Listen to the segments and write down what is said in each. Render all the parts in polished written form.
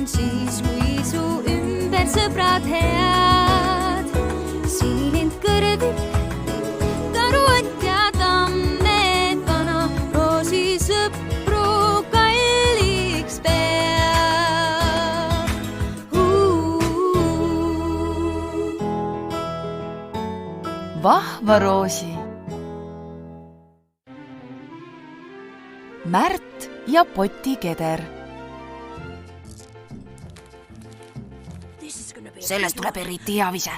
siis, kui su ümber sõbrad head. Sinilind kõrvik, karuott ja tamm, need vana roosi sõpru kalliks peab. Vahva Roosi. Märt ja potikeder. Sellest tuleb eriti hea vise.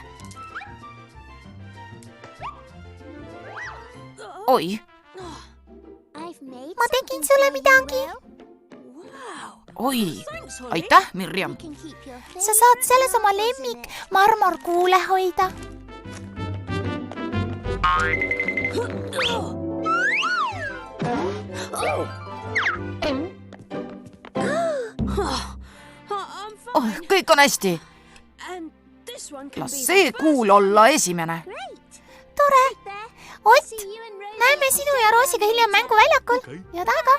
Oi. Ma tegin sulle midagi. Oi, aitäh, Mirjam. Sa saad selles oma lemmik marmorkuule hoida. Oh, kõik on hästi. Las see kuul olla esimene. Tore. Ott, näeme sinu ja Roosiga hiljem mänguväljakul. Ja taega.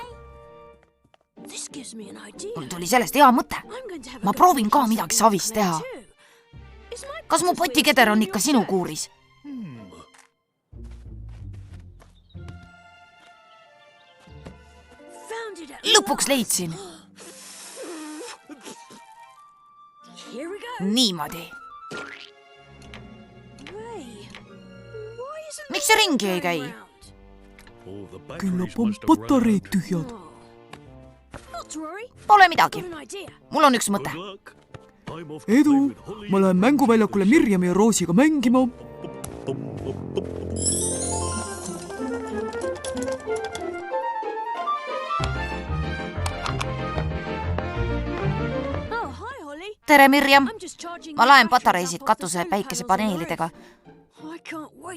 Mul tuli sellest hea mõte. Ma proovin ka midagi savist teha. Kas mu potikeder on ikka sinu kuuris? Lõpuks leidsin. Niimoodi. Miks see ringi ei käi? Küllap on patareid tühjad. Pole midagi. Mul on üks mõte. Edu, ma lähen mänguväljakule Mirjami ja Roosiga mängima. Tere, Mirjam. Ma laen patareisid katuse päikesepaneelidega.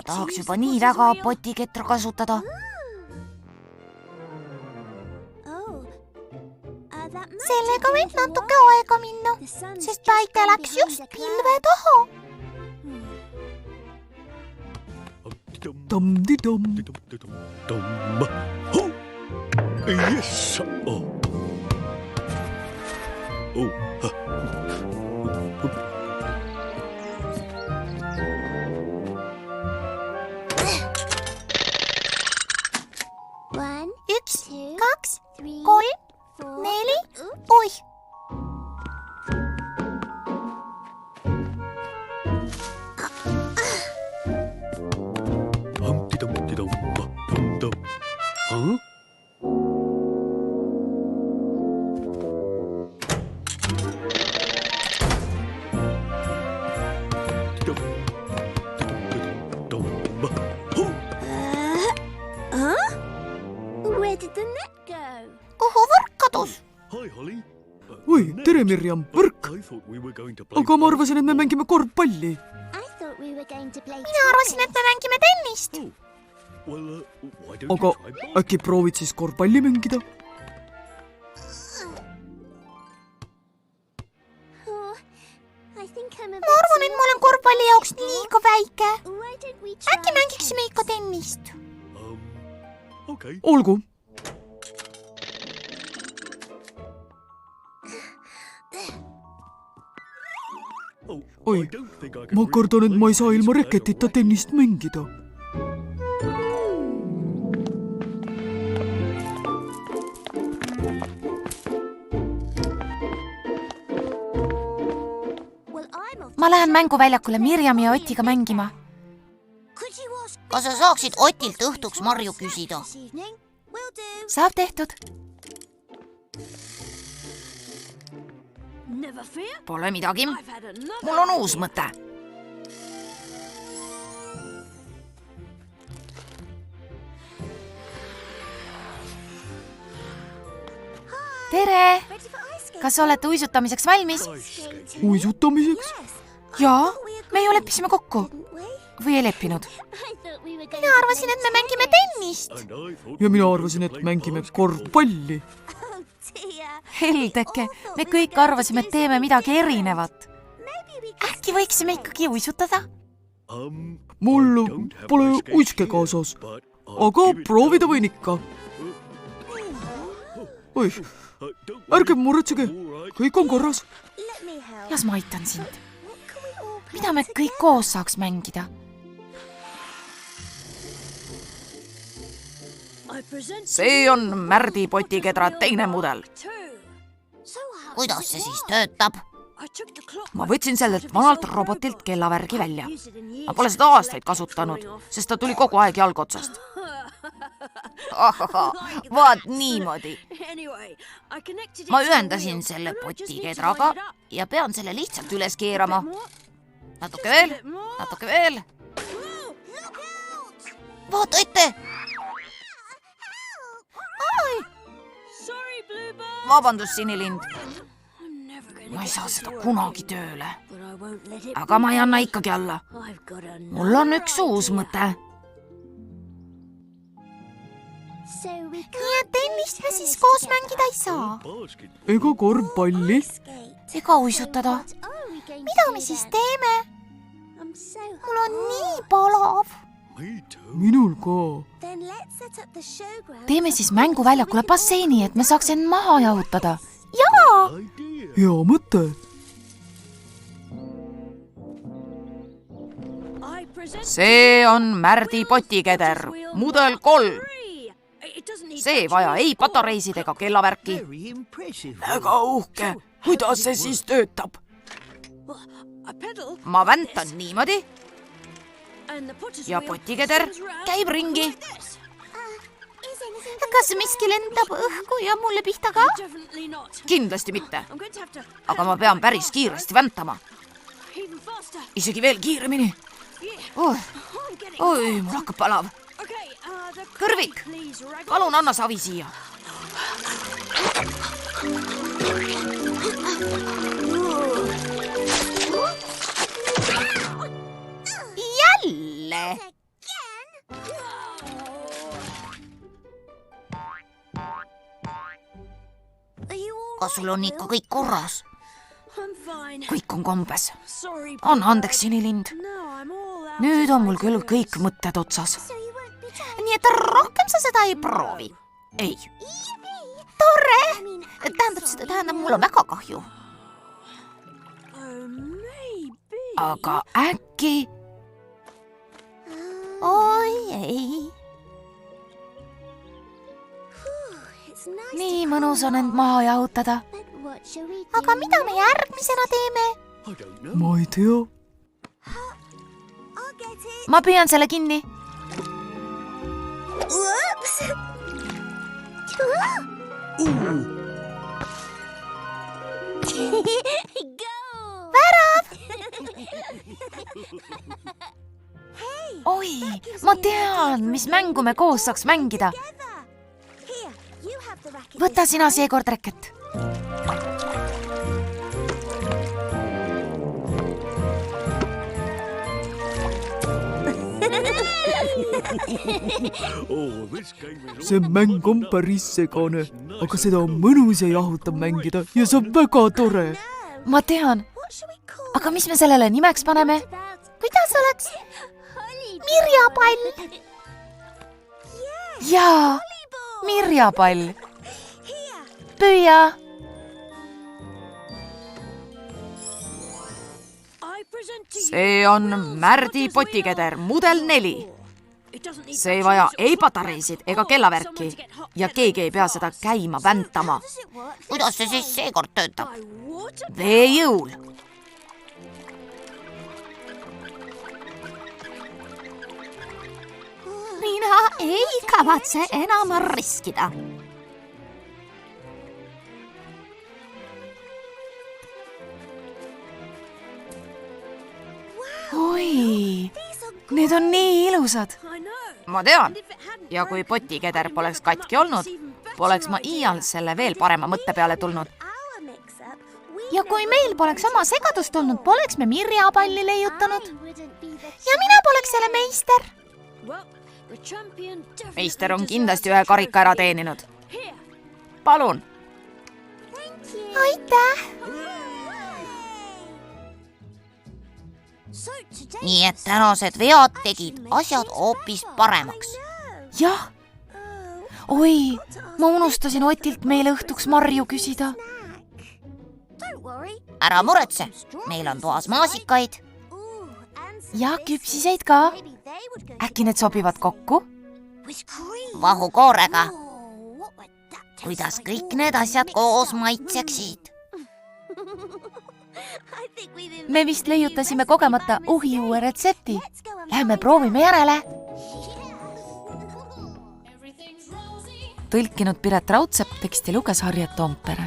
Tahaks juba nii väga potiketra kasutada. Sellega võib natuke aega minna, sest päike läks just pilve taha. Tamm-di-tamm. Yes. Üks, kaks, kolm, neli, oih. Kuhu võrk kadus? Oi, tere Mirjam, võrk. Aga ma arvasin, et me mängime korvpalli. Mina arvasin, et me mängime tennist. Aga äkki proovid siis korvpalli mängida? Ma arvan, et ma olen korvpalli jaoks liiga väike. Äkki mängiksime ikka tennist? Olgu. Oi, ma kardan, et ma ei saa ilma reketita tennist mängida. Ma lähen mänguväljakule Mirjami ja Otiga mängima. Kas sa saaksid Otilt õhtuks marju küsida? Saab tehtud. Pole midagi. Mul on uus mõte. Tere! Kas olete uisutamiseks valmis? Uisutamiseks? Jaa, me ju leppisime kokku. Või ei leppinud? Mina arvasin, et me mängime tennist. Ja mina arvasin, et mängime korvpalli. Heldeke, me kõik arvasime, et teeme midagi erinevat. Äkki võiksime ikkagi uisutada? Mul pole uiske kaasas, aga proovida võin ikka. Oih, ärge muretsege, kõik on korras. las ma aitan sind. mida me kõik koos saaks mängida? see on Märdi potikedra teine mudel. kuidas see siis töötab? ma võtsin sellelt vanalt robotilt kellavärgi välja. ma pole seda aastaid kasutanud, sest ta tuli kogu aeg jalgotsast. Vaat niimoodi. ma ühendasin selle potikedraga ja pean selle lihtsalt üles keerama. natuke veel. vaata ette! vabandust, sinilind. ma ei saa seda kunagi tööle. aga ma ei anna ikkagi alla. mul on üks uus mõte. nii et tennist me siis koos mängida ei saa. ega korvpalli. ega uisutada. mida me siis teeme? mul on nii palav. minul ka. teeme siis mänguväljakule basseini, et me saaks end maha jahutada. jaa! hea mõte. see on Märdi potikeder, mudel 3. see ei vaja ei patareisid ega kellavärki. väga uhke. kuidas see siis töötab? ma väntan niimoodi ja potikeder käib ringi. kas miski lendab õhku ja mulle pihta ka? kindlasti mitte. aga ma pean päris kiiresti väntama. isegi veel kiiremini. oi, mul hakkab palav. kõrvik, palun anna savi siia. jälle! kas sul on ikka kõik korras? kõik on kombes. anna andeks, sinilind. nüüd on mul küll kõik mõtted otsas. nii et rohkem sa seda ei proovi? ei. tore! tähendab, mul on väga kahju. aga äkki... oi ei. nii mõnus on end maha jahutada. aga mida me järgmisena teeme? ma ei tea. ma püüan selle kinni. oi, ma tean, mis mängu me koos saaks mängida. võta sina seekord räket. see mäng on päris segane, aga seda on mõnus ja jahutav mängida ja see on väga tore. ma tean, aga mis me sellele nimeks paneme? kuidas oleks? Mirjapall. jaa, Mirjapall. püüa. see on Märdi potikeder, mudel 4. see ei vaja ei patareisid ega kellavärki ja keegi ei pea seda käima väntama. kuidas see siis seekord töötab? vee jõul. mina ei kavatse enam riskida. oi, need on nii ilusad. ma tean. ja kui potikeder poleks katki olnud, poleks ma iial selle veel parema mõtte peale tulnud. ja kui meil poleks oma segadust olnud, poleks me Mirjapalli leiutanud. ja mina poleks selle meister. meister on kindlasti ühe karika ära teeninud. palun. aitäh. nii et tänased vead tegid asjad hoopis paremaks. jah. oi, ma unustasin Otilt meile õhtuks marju küsida. ära muretse, meil on toas maasikaid. ja küpsiseid ka. äkki need sobivad kokku? Vahukoorega. kuidas kõik need asjad koos maitseksid? me vist leiutasime kogemata uhi uue retsepti. Lähme proovime järele. tõlkinud Piret Raudsepp, teksti luges Harriet Toompere.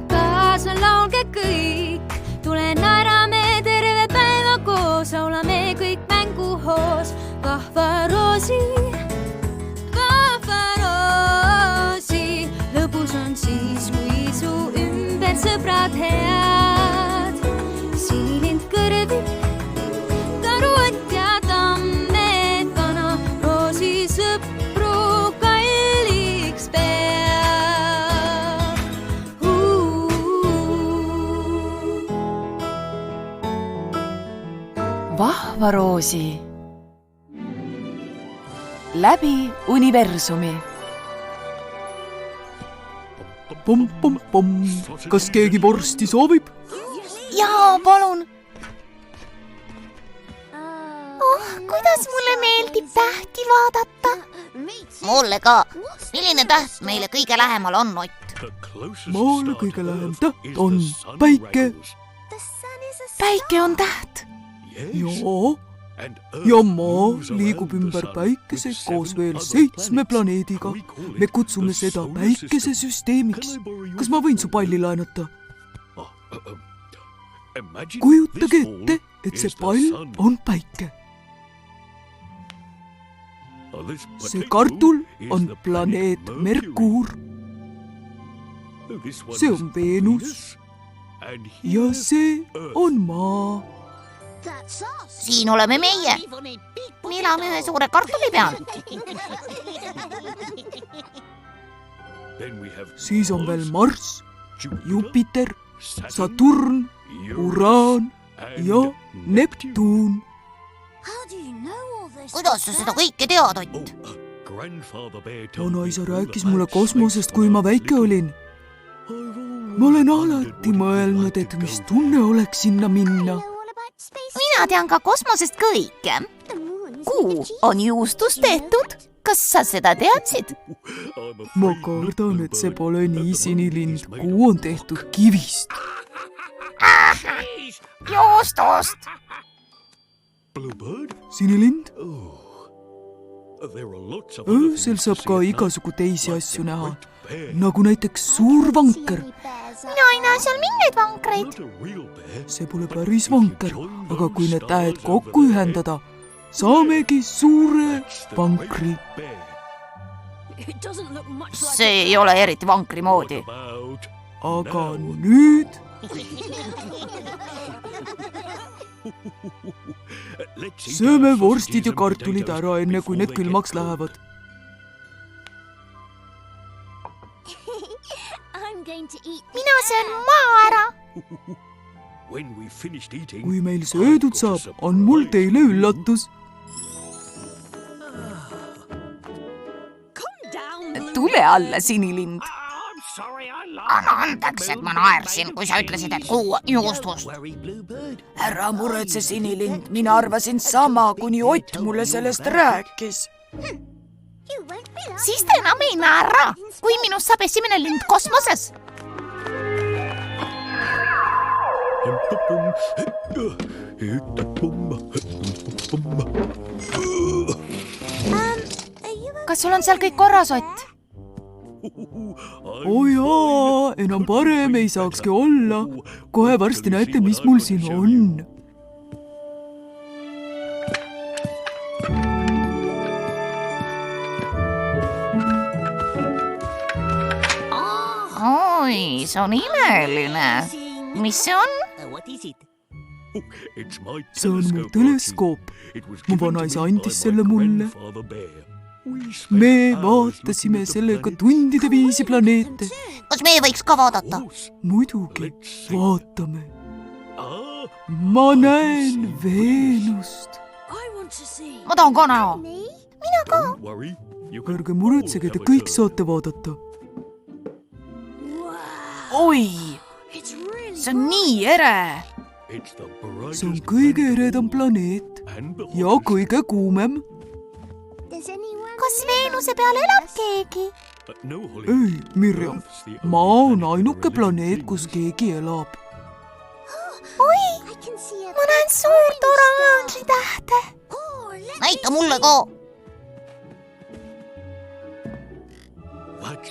kaasa laulge kõik, tule naerame terve päeva koos, laulame kõik mänguhoos. Kahvaroosi, lõbus on siis, kui su ümber sõbrad head. Sinilind kõrvik, karuott ja tammed, vana roosi sõpru kalliks peab. Vahvaroosi läbi universumi. Pomm, kas keegi vorsti soovib? jaa, palun. kuidas mulle meeldib tähti vaadata. mulle ka. milline täht meile kõige lähemal on, Ott? maale kõige lähem täht on päike. päike on täht. Joo. Ja maa liigub ümber päikese koos veel 7 planeediga. Me kutsume seda päikesesüsteemiks. Kas ma võin su palli laenata? Kujutage ette, et see pall on päike. See kartul on planeet Merkuur. See on Veenus. Ja see on maa. siin oleme meie. me elame ühe suure kartuli peal. Siis on veel Marss, Jupiter, Saturn, Uraan ja Neptuun. kuidas sa seda kõike tead, Ott? Vanaisa rääkis mulle kosmosest, kui ma väike olin. Ma olen alati mõelnud, et mis tunne oleks sinna minna. mina tean ka kosmosest kõike. Kuu on juustust tehtud. kas sa seda teadsid? Ma kardan, et see pole nii, Sinilind. Kuu on tehtud kivist. juustust. Sinilind? öösel saab ka igasugu teisi asju näha, nagu näiteks suur vanker. mina ei näe seal mingeid vankreid. See pole päris vanker, aga kui need tähed kokku ühendada, saamegi suure vankri. see ei ole eriti vankri moodi. Aga nüüd sööme vorstid ja kartulid ära, enne kui need külmaks lähevad. mina söön maa ära. Kui meil söödud saab, on mul teile üllatus. tule alla, Sinilind. anna andeks, et ma naersin, kui sa ütlesid, et kuu on juustust. ära muretse, Sinilind, mina arvasin sama, kuni Ott mulle sellest rääkis. siis ta enam ei naera, kui minust saab esimene lind kosmoses. kas sul on seal kõik korras, Ott? oo jaa, enam parem ei saakski olla. Kohe varsti näete, mis mul siin on. oi, see on imeline. mis see on? See on mu teleskoop. Mu vanaisa andis selle mulle. me vaatasime sellega tundide viisi planeete. kas me võiks ka vaadata? Muidugi, vaatame. Ma näen Veenust. ma tahan ka näha. Ärge muretsege, te kõik saate vaadata. oi, see on nii ere. See on kõige eredam planeet ja kõige kuumem. kas Veenuse peal elab keegi? Ei, Mirjam, Maa on ainuke planeet, kus keegi elab. oi, ma näen suurt oranži tähte. näita mulle ka.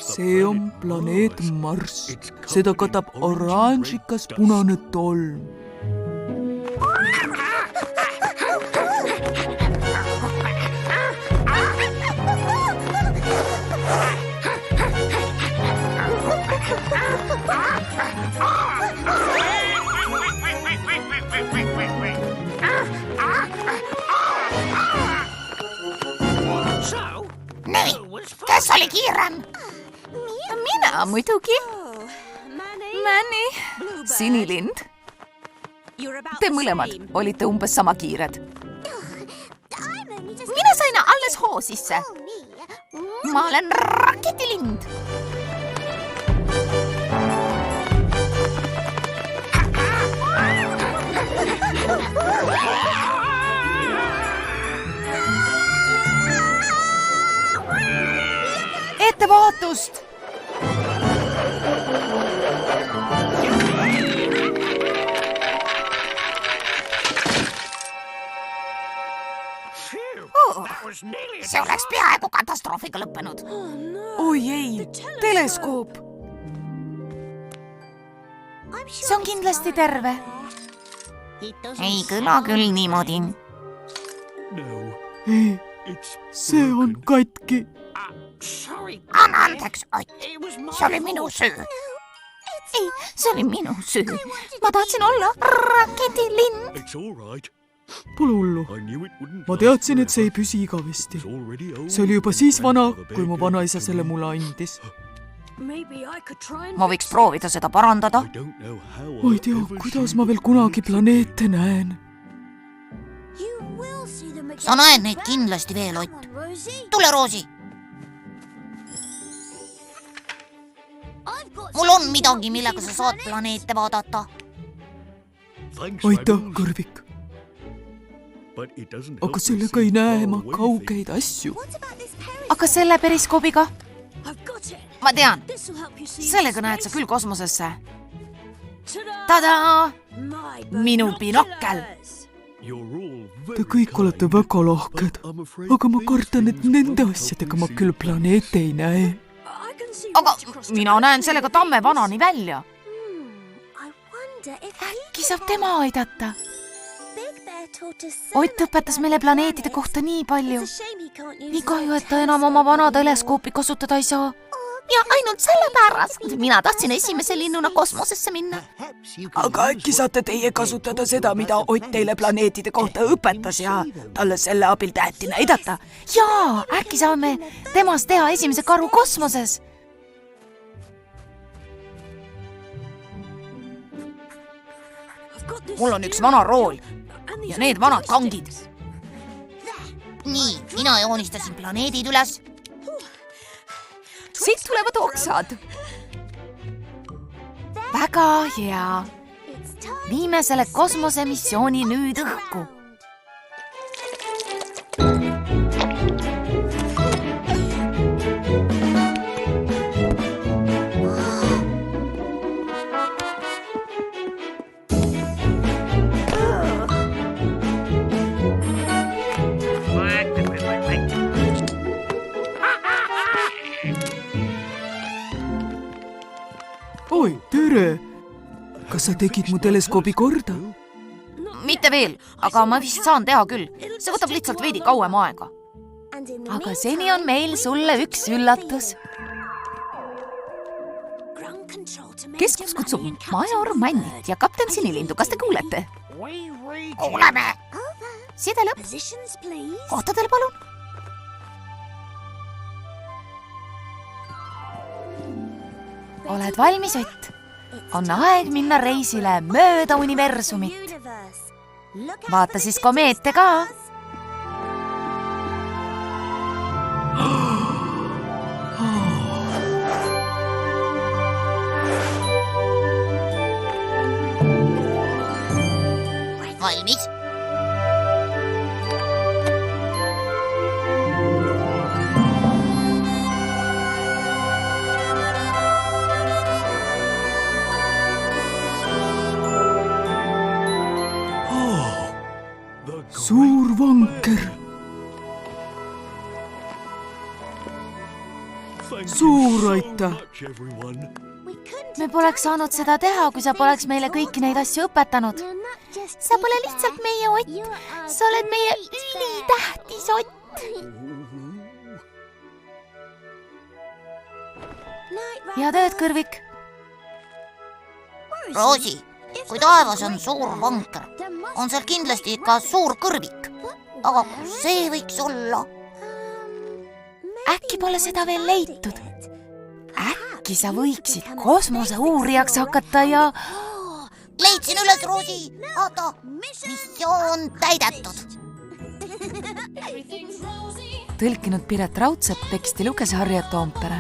See on planeet Marss. Seda katab oranžikas punane tolm. Nii, kes oli kiirem? mina muidugi. Manny, Sinilind. Te mõlemad olite umbes sama kiired. mina sain alles hoo sisse. ma olen raketilind. Ettevaatust! See oleks peaaegu katastroofiga lõppenud. oi ei, teleskoop. see on kindlasti terve. Ei kõla küll niimoodi. Ei, see on katki. Anna andeks, Ott. See oli minu süü. ei, see oli minu süü. ma tahtsin olla raketilind. Pole hullu. Ma teadsin, et see ei püsi igavesti. See oli juba siis vana, kui mu vanaisa selle mulle andis. ma võiks proovida seda parandada. Ma ei tea, kuidas ma veel kunagi planeete näen. Sa näed neid kindlasti veel, Ott. Tule, Roosi. Mul on midagi, millega sa saad planeete vaadata. Aitäh, kõrvik. Aga sellega ei näe ma kaugeid asju. aga selle periskoobiga? ma tean, sellega näed sa küll kosmosesse. Tada! Minu binokkel. Te kõik olete väga lahked, aga ma kardan, et nende asjadega ma küll planeete ei näe. aga mina näen sellega tamme vanani välja. äkki saab tema aidata? Ott õpetas meile planeetide kohta nii palju. nii kahju, et ta enam oma vana teleskoopi kasutada ei saa. ja ainult sellepärast mina tahtsin esimese linnuna kosmosesse minna. aga äkki saate teie kasutada seda, mida Ott teile planeetide kohta õpetas ja talle selle abil tähti näidata? jaa, äkki saame temast teha esimese karu kosmoses. mul on üks vana rool ja need vanad kangid. Nii, mina joonistasin planeedid üles. siit tulevad oksad. väga hea. viime selle kosmosemissiooni nüüd õhku. Oi, tere! Kas sa tegid mu teleskoobi korda? mitte veel, aga ma vist saan teha küll. see võtab lihtsalt veidi kauem aega. aga seni on meil sulle üks üllatus. keskus kutsub major Mannit ja kapten Sinilindu, kas te kuulete? Kuuleme. side lõpp. kohtadele palun. oled valmis, Ott? On aeg minna reisile mööda universumit. Vaata siis komeete ka. Valmis? suur vanker. Suur aitäh. Me poleks saanud seda teha, kui sa poleks meile kõiki neid asju õpetanud. Sa pole lihtsalt meie Ott. Sa oled meie ülitähtis Ott. Head ööd, kõrvik. Roosi, kui taevas on suur vanker, on seal kindlasti ka suur kõrvik. Aga kus see võiks olla? Äkki pole seda veel leitud? Äkki sa võiksid kosmoseuurijaks hakata ja... Leidsin üles, Roosi! Vaata, missioon täidetud! Tõlkinud Piret Raudsepp, teksti luges Harri Toompere.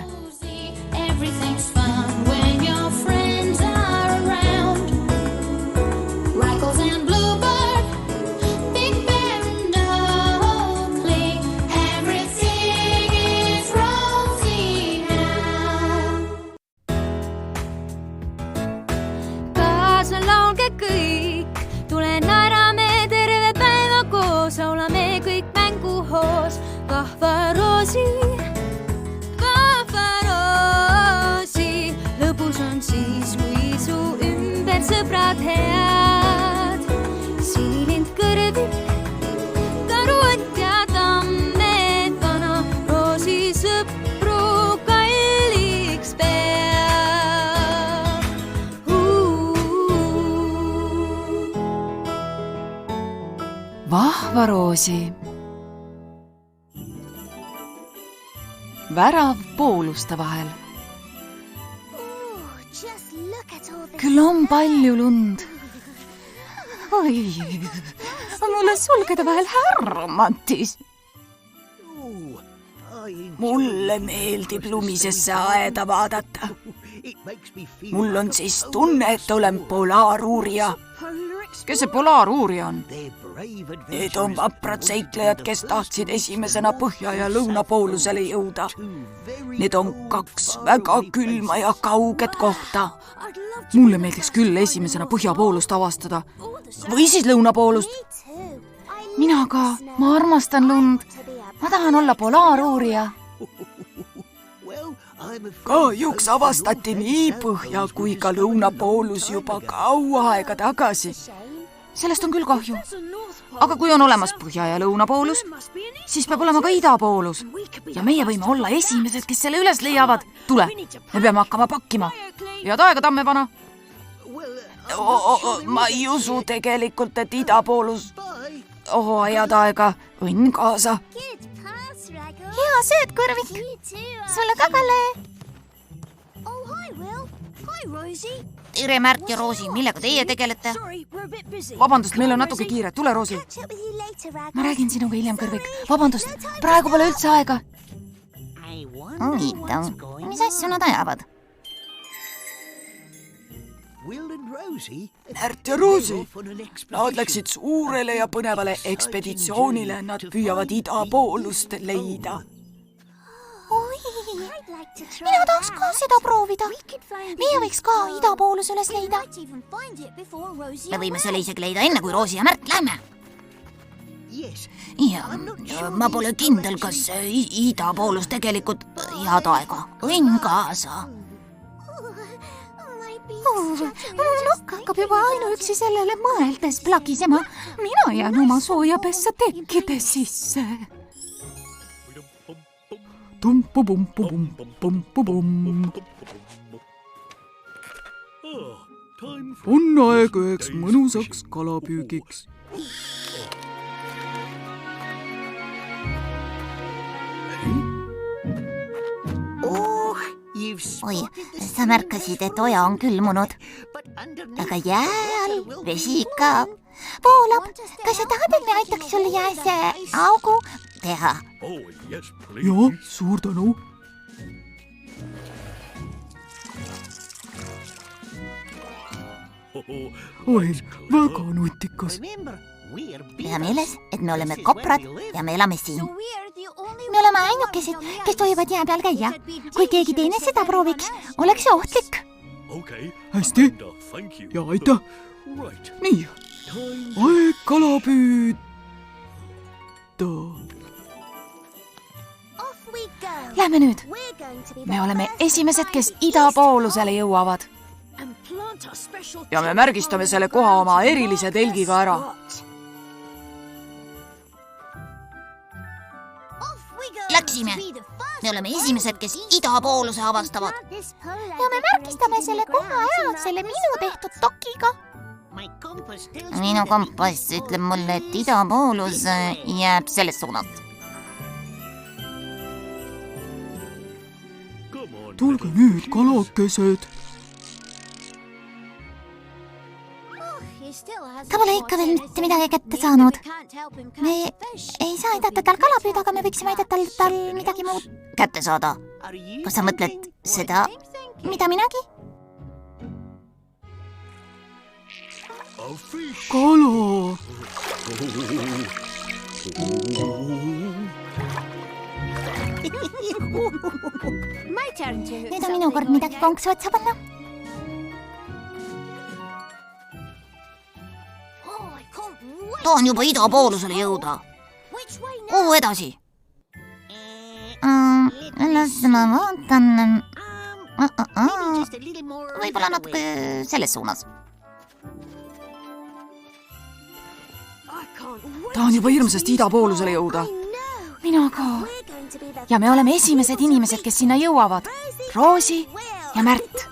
Everything's fun when your friends are around. Rackles and Bluebird, Big Bear and Oakley, everything is rosy now. Kaasa laulge kõik, tule naerame terve päeva koos, laulame kõik mänguhoos, kahvaroosi. Siis, kui su ümber sõbrad head, sinilind kõrvik, karuott ja tammed, vana Roosi sõpru kalliks peab. Vahva Roosi. Värav pooluste vahel. Küll on palju lund. Oi, mulle sulgede vahel härmatis. Mulle meeldib lumisesse aeda vaadata. Mul on siis tunne, et olen polaaruurija. Kes see polaaruurija on? Need on vaprad seiklejad, kes tahtsid esimesena Põhja- ja Lõunapoolusele jõuda. Need on kaks väga külma ja kauget kohta. Mulle meeldiks küll esimesena Põhjapoolust avastada. Või siis Lõunapoolust. Mina ka, ma armastan lund. Ma tahan olla polaaruurija. Kahjuks avastati nii Põhja kui ka Lõunapoolus juba kaua aega tagasi. Sellest on küll kahju. Aga kui on olemas Põhja- ja Lõunapoolus, siis peab olema ka Idapoolus. Ja meie võime olla esimesed, kes selle üles leiavad. Tule, me peame hakkama pakkima. Head aega, Tammevana! Ma ei usu tegelikult, et Idapoolus. Head aega, õnn kaasa. Hea sööd, kõrvik. Sulle ka, Kalle. Tere, Märt ja Roosi, millega teie tegelete? Vabandust, meil on natuke kiire. Tule, Roosi. Ma räägin sinuga hiljem, kõrvik. Vabandust, praegu pole üldse aega. Huvitav, mis asju nad ajavad? Märt ja Roosi, nad läksid suurele ja põnevale ekspeditsioonile. Nad püüavad Idapoolust leida. Mina tahaks ka seda proovida. Meie võiks ka Idapoolus üles leida. Me võime selle isegi leida enne, kui Roosi ja Märt lähme. Ja ma pole kindel, kas Idapoolus tegelikult head aega. Õnn kaasa. Nokk hakkab juba ainuüksi sellele mõeldes plagisema. Mina jään oma soojapessa tekkide sisse. Tum-pum-pum-pum-pum-pum. On aeg üheks mõnusaks kalapüügiks. oi, sa märkasid, et oja on külmunud. Aga jää all vesi ikka voolab. Kas sa tahad, et me aitaks sul jääs augu teha? Oh, yes, please. jah, suur tänu. oi, väga nutikas. Pea meeles, et me oleme koprad ja me elame siin. Me oleme ainukesed, kes tohivad jää peal käia. Kui keegi teine seda prooviks, oleks see ohtlik. Okay. hästi And, thank you. ja aitäh. Right. nii, aeg kala püüda. Lähme nüüd. me oleme esimesed, kes idapoolusele jõuavad. ja me märgistame selle koha oma erilise telgiga ära. Läksime. Me oleme esimesed, kes idapooluse avastavad. Ja me märgistame selle koha ära selle minu tehtud dokiga. Minu kompass ütleb mulle, et idapoolus jääb selles suunalt. tulge nüüd, kalakesed. Ta pole ikka veel mitte midagi kätte saanud. Me ei saa aidata tal kala püüda, aga me võiksime aidata tal midagi muud Kätte saada. Kas sa mõtled seda? mida minagi. A fish. kala. Nüüd on minu kord midagi konksu otsa panna. Tahan juba idapoolusele jõuda. Kuhu edasi? Las ma vaatan. Võib-olla natuke selles suunas. tahan juba hirmsasti idapoolusele jõuda. mina ka. ja me oleme esimesed inimesed, kes sinna jõuavad. Roosi ja Märt.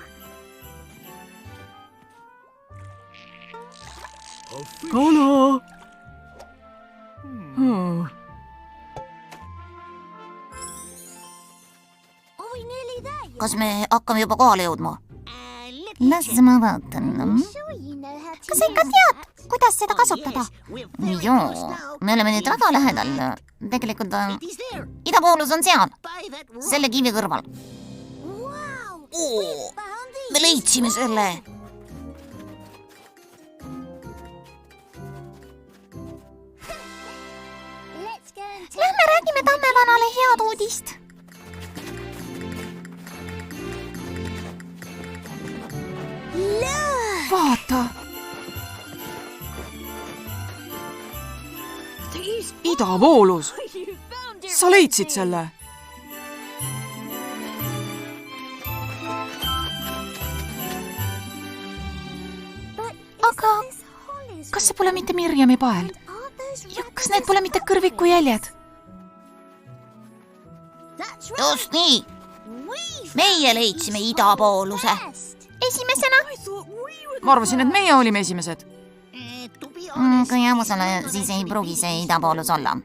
kala. Kas me hakkame juba kohale jõudma? Las ma vaatan. Kas sa ikka tead, kuidas seda kasutada? Joo, me oleme nüüd väga lähedal. Tegelikult idapoolus on seal. Selle kivi kõrval. Me leidsime selle. Lähme räägime tammevanale head uudist. vaata. idavoolus. sa leidsid selle. Aga kas see pole mitte Mirjami pael? ja kas need pole mitte kõrviku jäljed? Just nii. Meie leidsime idapooluse. esimesena? ma arvasin, et meie olime esimesed. Kui aus olla, siis ei pruugi see idapoolus olla.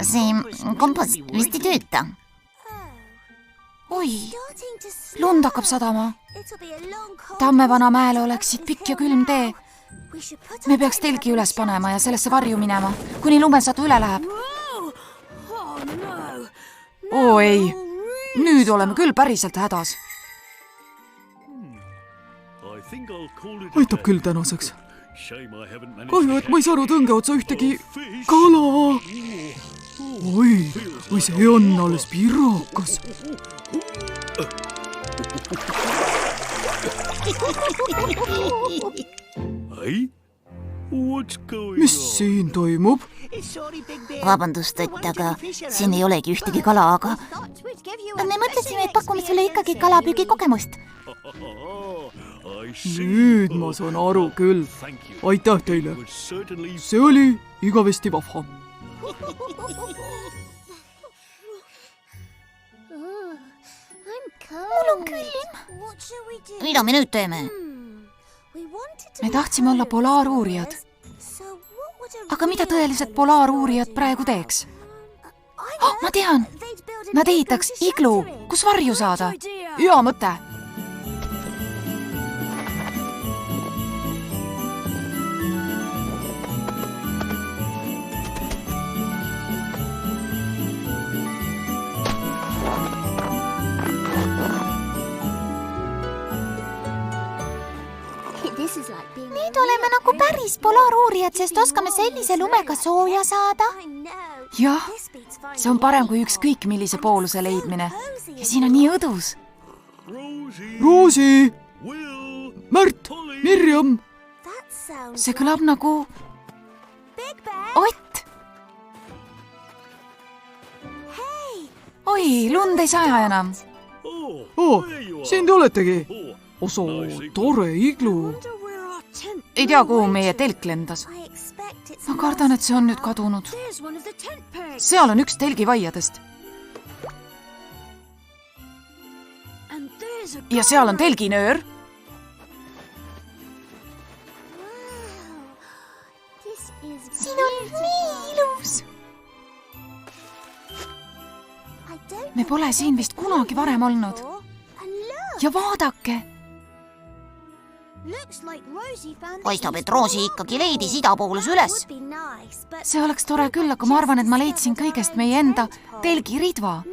See kompass vist ei tööta. oi, lund hakkab sadama. Tammevana mäele oleks siit pikk ja külm tee. me peaks telgi üles panema ja sellesse varju minema, kuni lumesadu üle läheb. oo ei, nüüd oleme küll päriselt hädas. aitab küll tänaseks. kahju, et ma ei saanud õnge otsa ühtegi kala. oi, see on alles pirakas. mis siin toimub? Vabandust, aga siin ei olegi ühtegi kala, aga Me mõtlesime, et pakume sulle ikkagi kalapüügi kogemust. nüüd ma saan aru küll. aitäh teile. see oli igavesti vahva. Mul on külm. mida me nüüd teeme? me tahtsime olla polaaruurijad. aga mida tõelised polaaruurijad praegu teeks? ma tean, nad ehitaks iglu, kus varju saada. hea mõte. Nüüd oleme nagu päris polaaruurijad, sest oskame sellise lumega sooja saada. jah, see on parem kui ükskõik millise pooluse leidmine. Ja siin on nii õdus. Roosi, Will, Märt, Mirjam. See kõlab nagu Ott. Oi, lund ei saja enam. Siin te oletegi. Osoo, tore iglu. Ei tea, kuhu meie telk lendas. Ma kardan, et see on nüüd kadunud. Seal on üks telgivaiadest. Ja seal on telginöör. Siin on nii ilus. Me pole siin vist kunagi varem olnud. Ja vaadake. paistab, et Roosi ikkagi leidis idapoolus üles. See oleks tore küll, aga ma arvan, et ma leidsin kõigest meie enda telgiridva.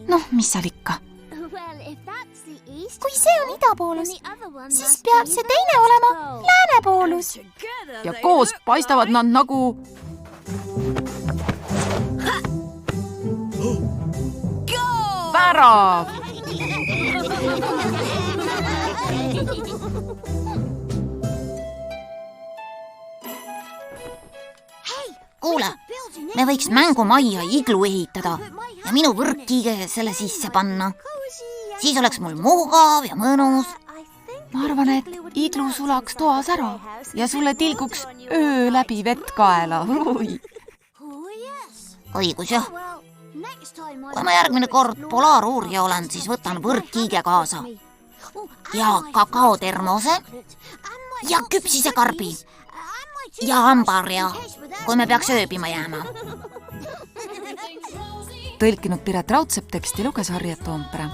Noh, mis seal ikka? Kui see on idapoolus, siis peab see teine olema läänepoolus. Ja koos paistavad nad nagu... Värav! Kuule, me võiks mängumajja iglu ehitada ja minu võrkkiige selle sisse panna. Siis oleks mul mugav ja mõnus. Ma arvan, et iglu sulaks toas ära ja sulle tilguks öö läbi vett kaela. Õigus jah. Kui ma järgmine kord polaaruurija olen, siis võtan võrkkiige kaasa. Ja kakaotermose ja küpsisekarbi. Ja hambarja, kui me peaks ööbima jääma. Tõlkinud Piret Raudsepp, teksti luges Harriet Toompere.